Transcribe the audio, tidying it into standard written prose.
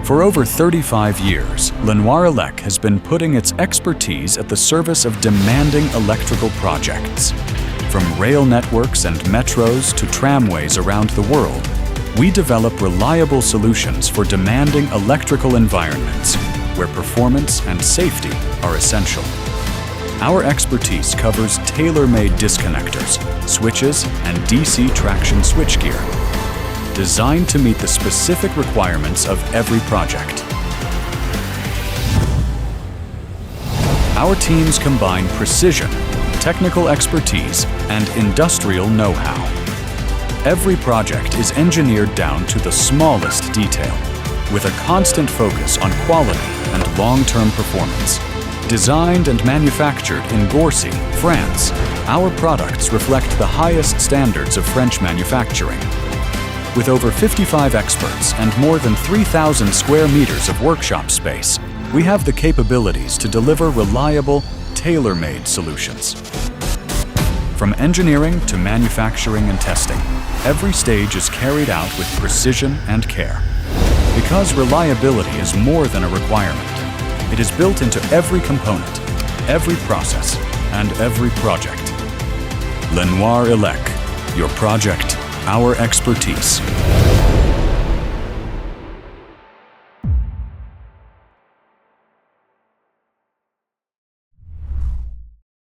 For over 35 years, LenoirElec has been putting its expertise at the service of demanding electrical projects. From rail networks and metros to tramways around the world, we develop reliable solutions for demanding electrical environments where performance and safety are essential. Our expertise covers tailor-made disconnectors, switches, and DC traction switchgear, designed to meet the specific requirements of every project. Our teams combine precision, technical expertise, and industrial know-how. Every project is engineered down to the smallest detail, with a constant focus on quality and long-term performance. Designed and manufactured in Gorcy, France, our products reflect the highest standards of French manufacturing. With over 55 experts and more than 3,000 square meters of workshop space, we have the capabilities to deliver reliable, tailor-made solutions. From engineering to manufacturing and testing, every stage is carried out with precision and care. Because reliability is more than a requirement, it is built into every component, every process, and every project. LenoirElec, your project, our expertise.